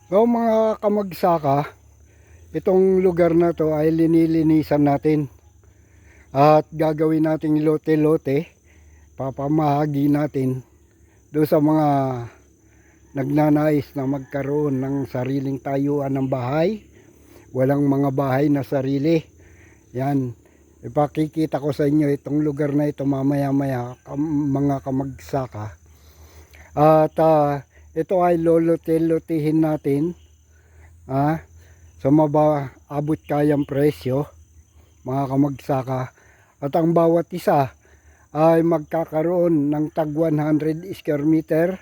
So mga kamagsaka, itong lugar na to ay linilinisan natin at gagawin nating lote-lote, papamahagi natin doon sa mga nagnanais na magkaroon ng sariling tayuan ng bahay, walang mga bahay na sarili. Yan, ipakikita ko sa inyo itong lugar na ito mamaya-maya, mga kamagsaka. At ito ay lolote-lotehin natin sa abot kayang presyo, mga kamagsaka. At ang bawat isa ay magkakaroon ng tag 100 square meter.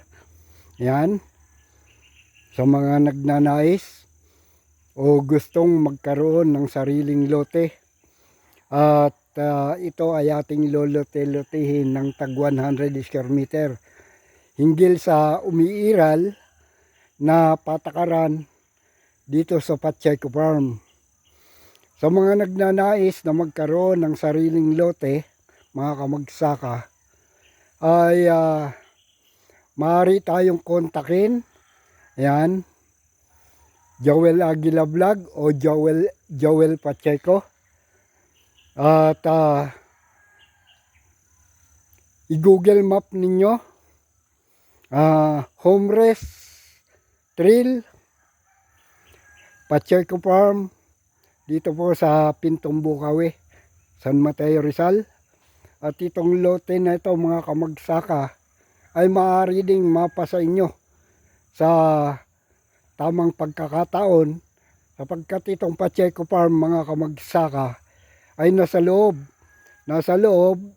Yan, sa mga nagnanais o gustong magkaroon ng sariling lote. At ito ay ating lolote-lotehin ng tag 100 square meter. Hinggil sa umiiral na patakaran dito sa Pacheco Farm. Sa mga nagnanais na magkaroon ng sariling lote, mga kamagsaka, ay maaari tayong kontakin. Ayan, Joel Aguila Vlog o Joel Pacheco. At i-google map ninyo Home Rest Trail Pacheco Farm dito po sa Pintong Bukawi, San Mateo, Rizal. At itong lote na ito, mga kamagsaka, ay maaari ding mapa sa inyo sa tamang pagkakataon, sapagkat itong Pacheco Farm, mga kamagsaka, ay nasa loob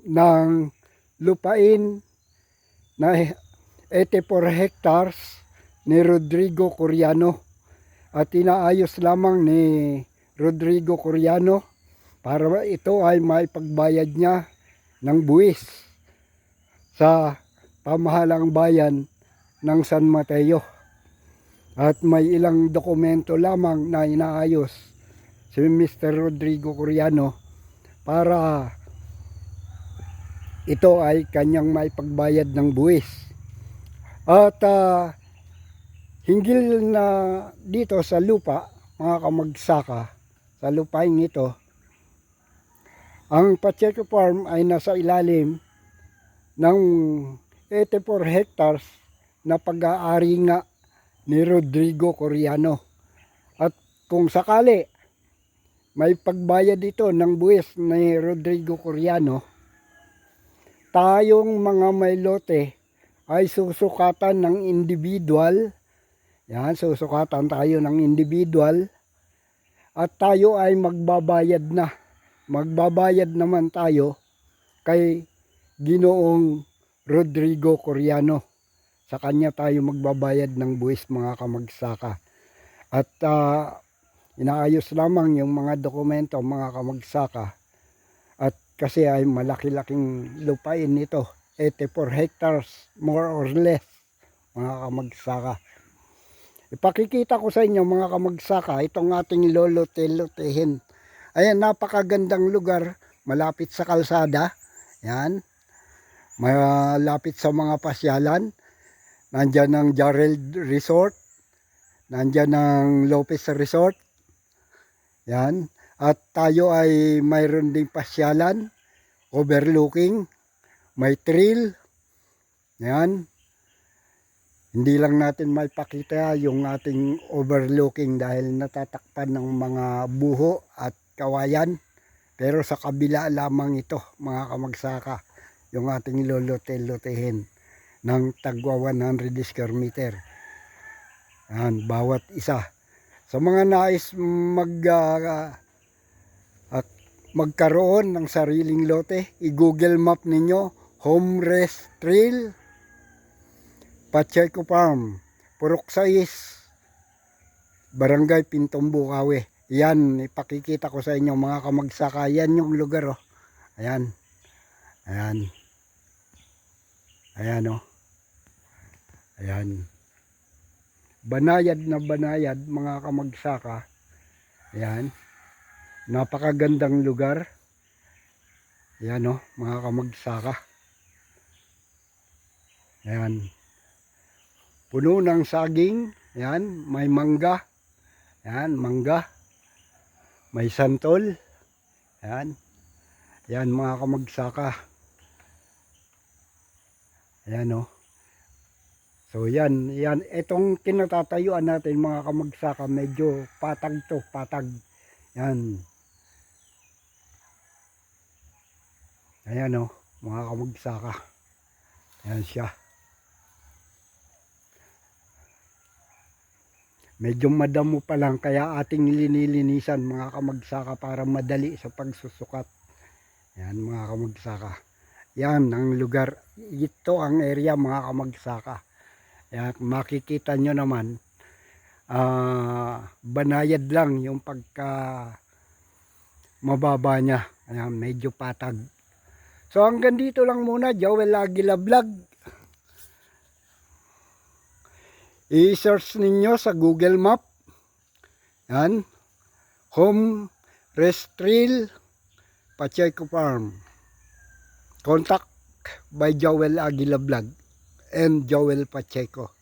ng lupain na 84 hectares ni Rodrigo Coriano, at inaayos lamang ni Rodrigo Coriano para ito ay maipagbayad niya ng buwis sa pamahalang bayan ng San Mateo. At may ilang dokumento lamang na inaayos si Mr. Rodrigo Coriano para ito ay kanyang maipagbayad ng buwis. At hinggil na dito sa lupa, mga kamagsaka, sa lupain ito, ang Pacheco Farm ay nasa ilalim ng 84 hectares na pag-aari nga ni Rodrigo Coriano. At kung sakali may pagbayad ito ng buwis ni Rodrigo Coriano, tayong mga may lote ay susukatan ng individual. Yan, susukatan tayo ng individual at tayo ay magbabayad na. Magbabayad naman tayo kay Ginoong Rodrigo Coriano. Sa kanya tayo magbabayad ng buwis, mga kamagsaka. At inaayos lamang yung mga dokumento, mga kamagsaka. At kasi ay malaki-laking lupain ito. 84 hectares, more or less, mga kamagsaka. Ipakikita ko sa inyo, mga kamagsaka, itong ating lolote-lotehin. Ayan, napakagandang lugar, malapit sa kalsada. Yan, malapit sa mga pasyalan. Nandyan ang Jarrell Resort, nandyan ang Lopez Resort. Yan, at tayo ay mayroon ding pasyalan, overlooking, may trail. Yan, hindi lang natin maipakita yung ating overlooking dahil natatakpan ng mga buho at kawayan. Pero sa kabila lamang ito, mga kamagsaka, yung ating lolote-lotehin ng tagwa 100 square meter. Yan, bawat isa. Sa mga nais magkaroon ng sariling lote, i-google map ninyo Home Rest Trail Pacheco Farm, Purok 6, Barangay Pintong Bukawi. Yan, ipakikita ko sa inyo, mga kamagsaka. Yan yung lugar, oh. Ayan. Ayan. Ayan, oh. Ayan. Banayad na banayad, mga kamagsaka. Ayan. Napakagandang lugar. Ayan, oh, mga kamagsaka. Ayan. Puno ng saging. Yan, may mangga. Yan, mangga. May santol. Yan. Yan mga kamagsaka. Ayan o. So yan, itong kinatatayuan natin mga kamagsaka, medyo patag to, patag. Yan. Ayan o, mga kamagsaka. Ayan siya. Medyo madamo pa lang, kaya ating linilinisan mga kamagsaka para madali sa pagsusukat. Yan mga kamagsaka. Yan ang lugar. Ito ang area mga kamagsaka. Yan, makikita nyo naman. Banayad lang yung pagka mababa niya. Ayan, medyo patag. So hanggang dito lang muna. Joel Aguila Vlog. I-search ninyo sa Google Map. Yan. Home Rest Trail Pacheco Farm. Contact by Joel Aguila Vlog and Joel Pacheco.